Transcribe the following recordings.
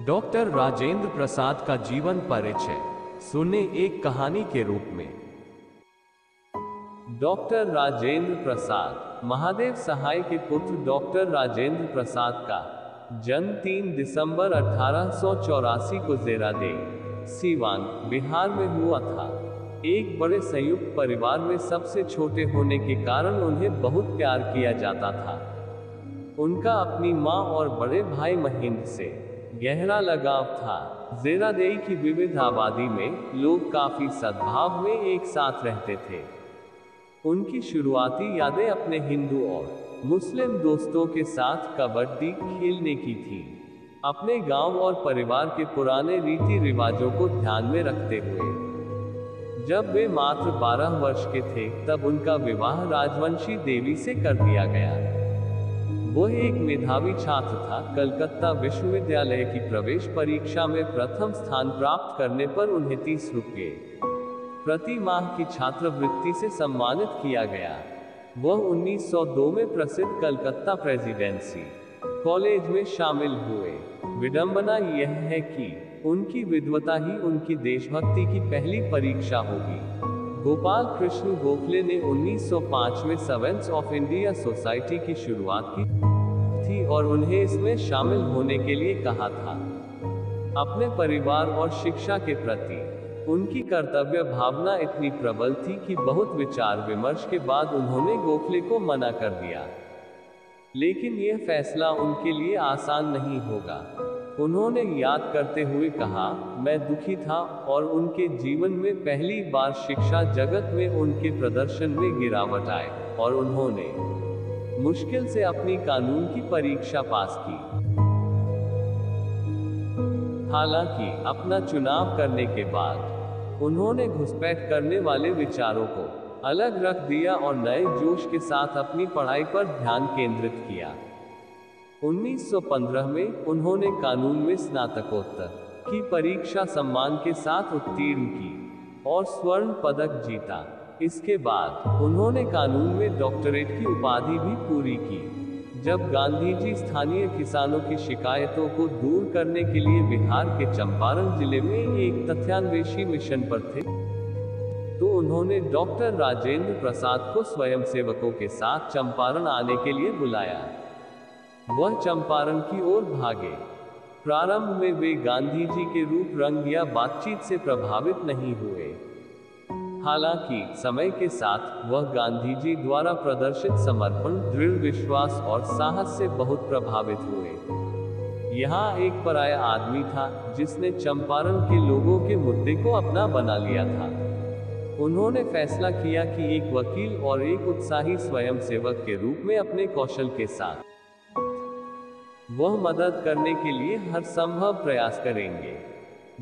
Doctor Rajendra Prasad का जीवन परिचय सुने एक कहानी के रूप में। डॉक्टर राजेंद्र प्रसाद महादेव सहाय के पुत्र डॉक्टर राजेंद्र प्रसाद का जन्म 3 दिसंबर 1884 को ज़ेरादेई, सीवान, बिहार में हुआ था। एक बड़े संयुक्त परिवार में सबसे छोटे होने के कारण उन्हें बहुत प्यार किया जाता था। उनका अपनी मां और बड़े भाई महेंद्र से गहरा लगाव था। ज़ेरादेई की विविध आबादी में लोग काफी सद्भाव में एक साथ रहते थे। उनकी शुरुआती यादें अपने हिंदू और मुस्लिम दोस्तों के साथ कबड्डी खेलने की थी। अपने गांव और परिवार के पुराने रीति रिवाजों को ध्यान में रखते हुए जब वे मात्र 12 वर्ष के थे तब उनका विवाह राजवंशी देवी से कर दिया गया। वह एक मेधावी छात्र था। कलकत्ता विश्वविद्यालय की प्रवेश परीक्षा में प्रथम स्थान प्राप्त करने पर उन्हें 30 रुपये प्रति माह की छात्रवृत्ति से सम्मानित किया गया। वह 1902 में प्रसिद्ध कलकत्ता प्रेसिडेंसी कॉलेज में शामिल हुए। विडंबना यह है कि उनकी विद्वता ही उनकी देशभक्ति की पहली परीक्षा होगी। गोपाल कृष्ण गोखले ने 1905 में सर्वेंट्स ऑफ इंडिया सोसाइटी की शुरुआत की थी और उन्हें इसमें शामिल होने के लिए कहा था। अपने परिवार और शिक्षा के प्रति उनकी कर्तव्य भावना इतनी प्रबल थी कि बहुत विचार विमर्श के बाद उन्होंने गोखले को मना कर दिया। लेकिन यह फैसला उनके लिए आसान नहीं होगा। उन्होंने याद करते हुए कहा, मैं दुखी था और उनके जीवन में पहली बार शिक्षा जगत में उनके प्रदर्शन में गिरावट आए और उन्होंने मुश्किल से अपनी कानून की परीक्षा पास की। हालांकि अपना चुनाव करने के बाद उन्होंने घुसपैठ करने वाले विचारों को अलग रख दिया और नए जोश के साथ अपनी पढ़ाई पर ध्यान केंद्रित किया। 1915 में उन्होंने कानून में स्नातकोत्तर की परीक्षा सम्मान के साथ उत्तीर्ण की और स्वर्ण पदक जीता। इसके बाद उन्होंने कानून में डॉक्टरेट की उपाधि भी पूरी की। जब गांधी जी स्थानीय किसानों की शिकायतों को दूर करने के लिए बिहार के चंपारण जिले में एक तथ्यान्वेषी मिशन पर थे, तो उन्होंने डॉक्टर राजेंद्र प्रसाद को स्वयंसेवकों के साथ चंपारण आने के लिए बुलाया। वह चंपारण की ओर भागे। प्रारंभ में वे गांधी जी के रूप रंग या बातचीत से प्रभावित नहीं हुए। हालांकि समय के साथ वह गांधी जी द्वारा प्रदर्शित समर्पण, दृढ़ विश्वास और साहस से बहुत प्रभावित हुए। यहाँ एक पराया आदमी था जिसने चंपारण के लोगों के मुद्दे को अपना बना लिया था। उन्होंने फैसला किया कि एक वकील और एक उत्साही स्वयंसेवक के रूप में अपने कौशल के साथ वह मदद करने के लिए हर संभव प्रयास करेंगे।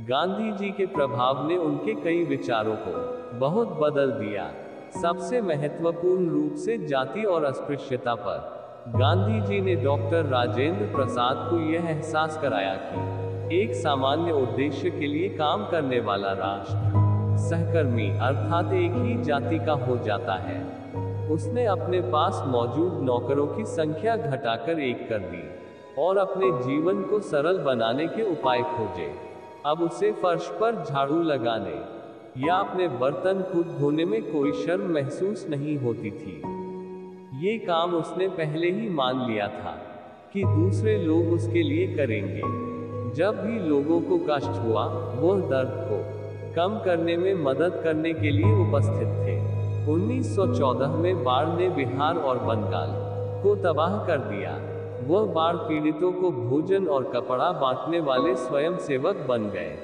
गांधी जी के प्रभाव ने उनके कई विचारों को बहुत बदल दिया। सबसे महत्वपूर्ण रूप से जाति और अस्पृश्यता पर गांधी जी ने डॉक्टर राजेंद्र प्रसाद को यह एहसास कराया कि एक सामान्य उद्देश्य के लिए काम करने वाला राष्ट्र सहकर्मी अर्थात एक ही जाति का हो जाता है। उसने अपने पास मौजूद नौकरों की संख्या घटाकर 1 कर दी और अपने जीवन को सरल बनाने के उपाय खोजे। अब उसे फर्श पर झाड़ू लगाने या अपने बर्तन खुद धोने में कोई शर्म महसूस नहीं होती थी। ये काम उसने पहले ही मान लिया था कि दूसरे लोग उसके लिए करेंगे। जब भी लोगों को कष्ट हुआ, वह दर्द को कम करने में मदद करने के लिए उपस्थित थे। 1914 में बाढ़ ने बिहार और बंगाल को तबाह कर दिया। वह बाढ़ पीड़ितों को भोजन और कपड़ा बांटने वाले स्वयंसेवक बन गए।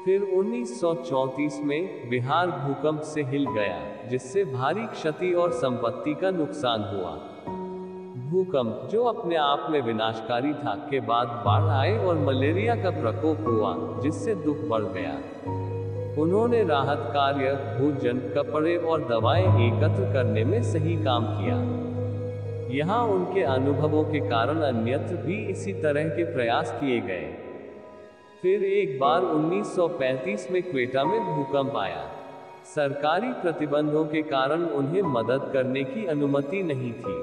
फिर 1934 में बिहार भूकंप से हिल गया, जिससे भारी क्षति और संपत्ति का नुकसान हुआ। भूकंप, जो अपने आप में विनाशकारी था, के बाद बाढ़ आए और मलेरिया का प्रकोप हुआ, जिससे दुख बढ़ गया। उन्होंने राहत कार्य, भोजन, कपड़े और दवाएं एकत्र करने में सही काम किया। यहाँ उनके अनुभवों के कारण अन्यत्र भी इसी तरह के प्रयास किए गए। फिर एक बार 1935 में क्वेटा में भूकंप आया। सरकारी प्रतिबंधों के कारण उन्हें मदद करने की अनुमति नहीं थी।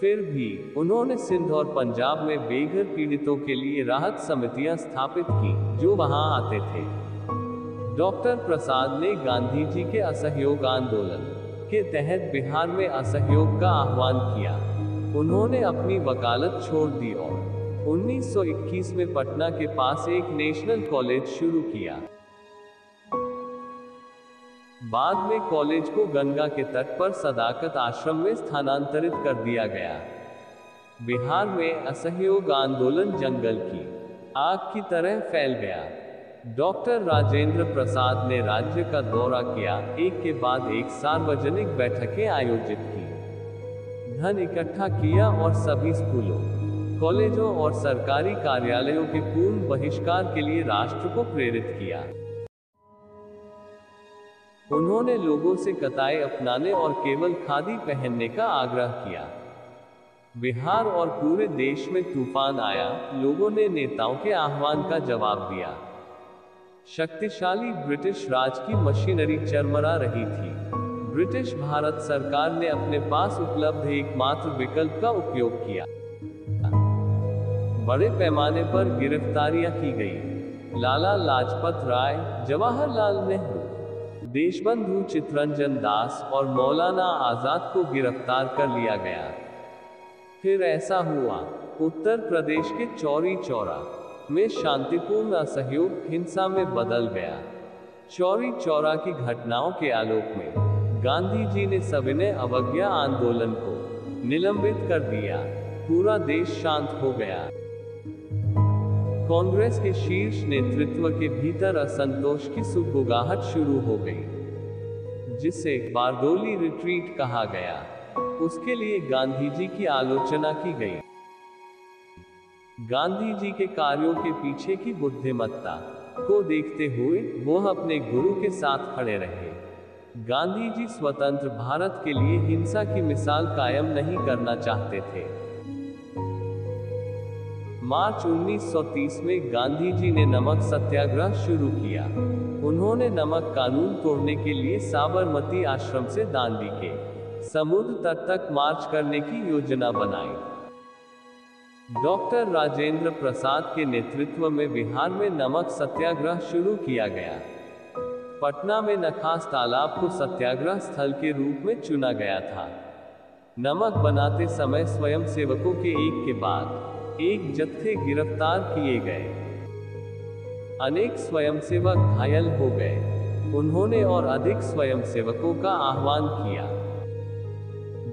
फिर भी उन्होंने सिंध और पंजाब में बेघर पीड़ितों के लिए राहत समितियां स्थापित की, जो वहां आते थे। डॉक्टर प्रसाद ने गांधी जी के असहयोग आंदोलन के तहत बिहार में असहयोग का आह्वान किया। उन्होंने अपनी वकालत छोड़ दी और 1921 में पटना के पास एक नेशनल कॉलेज शुरू किया। बाद में कॉलेज को गंगा के तट पर सदाकत आश्रम में स्थानांतरित कर दिया गया। बिहार में असहयोग आंदोलन जंगल की आग की तरह फैल गया। डॉक्टर राजेंद्र प्रसाद ने राज्य का दौरा किया, एक के बाद एक सार्वजनिक बैठकें आयोजित की, धन इकट्ठा किया और सभी स्कूलों, कॉलेजों और सरकारी कार्यालयों के पूर्ण बहिष्कार के लिए राष्ट्र को प्रेरित किया। उन्होंने लोगों से कताई अपनाने और केवल खादी पहनने का आग्रह किया। बिहार और पूरे देश में तूफान आया, लोगों ने नेताओं के आह्वान का जवाब दिया। शक्तिशाली ब्रिटिश राज की मशीनरी चरमरा रही थी। ब्रिटिश भारत सरकार ने अपने पास उपलब्ध एकमात्र विकल्प का उपयोग किया। बड़े पैमाने पर गिरफ्तारियां की गई। लाला लाजपत राय, जवाहरलाल नेहरू, देशबंधु चित्तरंजन दास और मौलाना आजाद को गिरफ्तार कर लिया गया। फिर ऐसा हुआ, उत्तर प्रदेश के चौरी चौरा में शांतिपूर्ण असहयोग हिंसा में बदल गया। चौरी चौरा की घटनाओं के आलोक में गांधी जी ने सविनय अवज्ञा आंदोलन को निलंबित कर दिया। पूरा देश शांत हो गया। कांग्रेस के शीर्ष नेतृत्व के भीतर असंतोष की सुगबुगाहट शुरू हो गई, जिसे बारडोली रिट्रीट कहा गया। उसके लिए गांधी जी की आलोचना की गई। गांधी जी के कार्यों के पीछे की बुद्धिमत्ता को देखते हुए वो अपने गुरु के साथ खड़े रहे। गांधी जी स्वतंत्र भारत के लिए हिंसा की मिसाल कायम नहीं करना चाहते थे। मार्च 1930 में गांधी जी ने नमक सत्याग्रह शुरू किया। उन्होंने नमक कानून तोड़ने के लिए साबरमती आश्रम से दांडी के समुद्र तट तक मार्च करने की योजना बनाई। डॉक्टर राजेंद्र प्रसाद के नेतृत्व में बिहार में नमक सत्याग्रह शुरू किया गया। पटना में नखास तालाब को सत्याग्रह स्थल के रूप में चुना गया था। नमक बनाते समय स्वयंसेवकों के एक के बाद एक जत्थे गिरफ्तार किए गए। अनेक स्वयंसेवक घायल हो गए। उन्होंने और अधिक स्वयंसेवकों का आह्वान किया।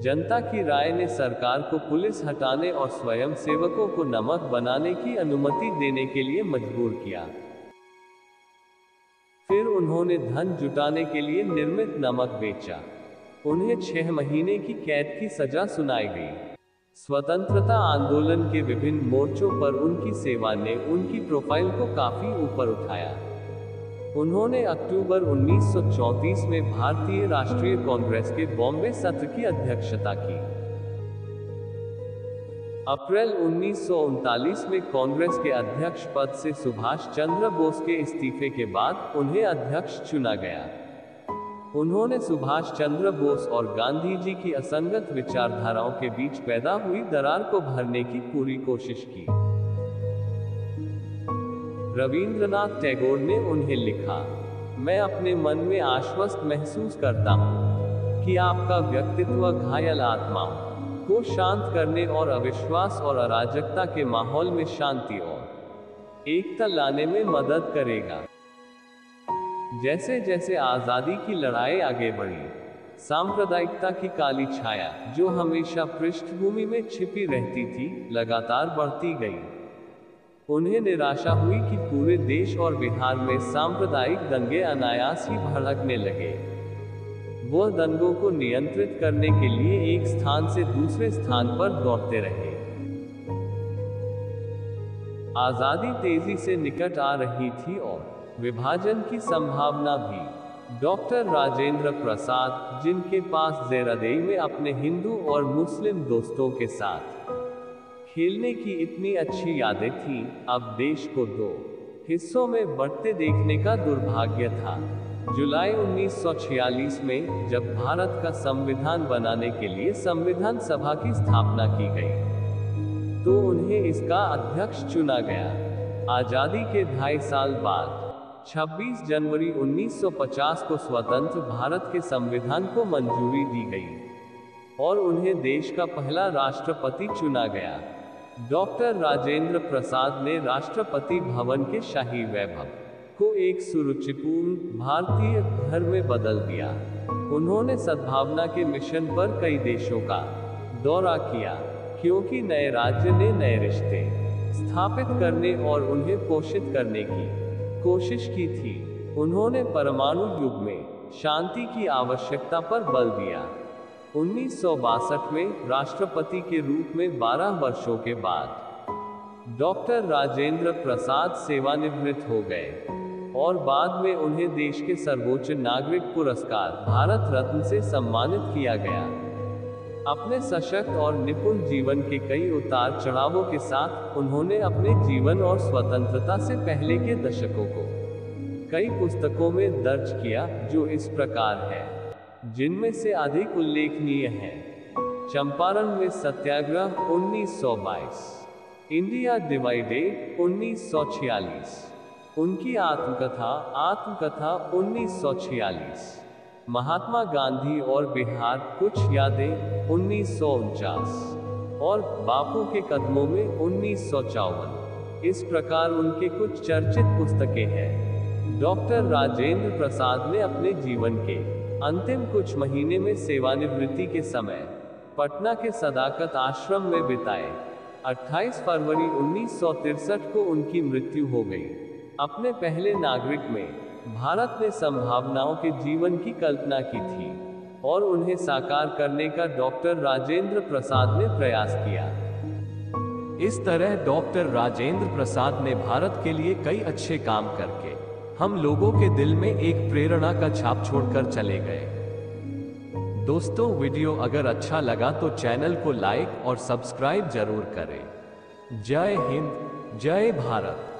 जनता की राय ने सरकार को पुलिस हटाने और स्वयंसेवकों को नमक बनाने की अनुमति देने के लिए मजबूर किया। फिर उन्होंने धन जुटाने के लिए निर्मित नमक बेचा। उन्हें 6 महीने की कैद की सजा सुनाई गई। स्वतंत्रता आंदोलन के विभिन्न मोर्चों पर उनकी सेवा ने उनकी प्रोफाइल को काफी ऊपर उठाया। उन्होंने अक्टूबर 1934 में भारतीय राष्ट्रीय कांग्रेस के बॉम्बे सत्र की अध्यक्षता की। अप्रैल 1939 में कांग्रेस के अध्यक्ष पद से सुभाष चंद्र बोस के इस्तीफे के बाद उन्हें अध्यक्ष चुना गया। उन्होंने सुभाष चंद्र बोस और गांधी जी की असंगत विचारधाराओं के बीच पैदा हुई दरार को भरने की पूरी कोशिश की। रवींद्रनाथ टैगोर ने उन्हें लिखा, मैं अपने मन में आश्वस्त महसूस करता हूँ कि आपका व्यक्तित्व घायल आत्माओं को शांत करने और अविश्वास और अराजकता के माहौल में शांति और एकता लाने में मदद करेगा। जैसे जैसे आजादी की लड़ाई आगे बढ़ी, सांप्रदायिकता की काली छाया, जो हमेशा पृष्ठभूमि में छिपी रहती थी, लगातार बढ़ती गई। उन्हें निराशा हुई कि पूरे देश और बिहार में सांप्रदायिक दंगे अनायास ही भड़कने लगे। वह दंगों को नियंत्रित करने के लिए एक स्थान से दूसरे स्थान पर दौड़ते रहे। आजादी तेजी से निकट आ रही थी और विभाजन की संभावना भी। डॉक्टर राजेंद्र प्रसाद, जिनके पास ज़ेरादेई में अपने हिंदू और मुस्लिम दोस्तों के साथ खेलने की इतनी अच्छी यादें थीं, अब देश को 2 हिस्सों में बढ़ते देखने का दुर्भाग्य था। जुलाई 1946 में जब भारत का संविधान बनाने के लिए संविधान सभा की स्थापना की गई, तो उन्हें इसका अध्यक्ष चुना गया। आजादी के 2.5 साल बाद 26 जनवरी 1950 को स्वतंत्र भारत के संविधान को मंजूरी दी गई और उन्हें देश का पहला राष्ट्रपति चुना गया। डॉक्टर राजेंद्र प्रसाद ने राष्ट्रपति भवन के शाही वैभव को एक सुरुचिपूर्ण भारतीय घर में बदल दिया। उन्होंने सद्भावना के मिशन पर कई देशों का दौरा किया, क्योंकि नए राज्य ने नए रिश्ते स्थापित करने और उन्हें पोषित करने की कोशिश की थी। उन्होंने परमाणु युग में शांति की आवश्यकता पर बल दिया। 1962 में राष्ट्रपति के रूप में 12 वर्षों के बाद डॉक्टर राजेंद्र प्रसाद सेवानिवृत्त हो गए और बाद में उन्हें देश के सर्वोच्च नागरिक पुरस्कार भारत रत्न से सम्मानित किया गया। अपने सशक्त और निपुण जीवन के कई उतार चढ़ावों के साथ उन्होंने अपने जीवन और स्वतंत्रता से पहले के दशकों को कई पुस्तकों में दर्ज किया, जो इस प्रकार है, जिनमें से अधिक उल्लेखनीय हैं। चंपारण में सत्याग्रह 1922, इंडिया डिवाइडेड 1946, उनकी आत्मकथा 1946, महात्मा गांधी और बिहार कुछ यादें 1949 और बापू के कदमों में 1954। इस प्रकार उनके कुछ चर्चित पुस्तकें हैं। डॉक्टर राजेंद्र प्रसाद ने अपने जीवन के अंतिम कुछ महीने में सेवानिवृत्ति के समय पटना के सदाकत आश्रम में बिताए। 28 फरवरी 1963 को उनकी मृत्यु हो गई। अपने पहले नागरिक में भारत ने संभावनाओं के जीवन की कल्पना की थी और उन्हें साकार करने का डॉक्टर राजेंद्र प्रसाद ने प्रयास किया। इस तरह डॉक्टर राजेंद्र प्रसाद ने भारत के लिए कई अच्छे काम करके हम लोगों के दिल में एक प्रेरणा का छाप छोड़कर चले गए। दोस्तों, वीडियो अगर अच्छा लगा तो चैनल को लाइक और सब्सक्राइब जरूर करें। जय हिंद, जय भारत।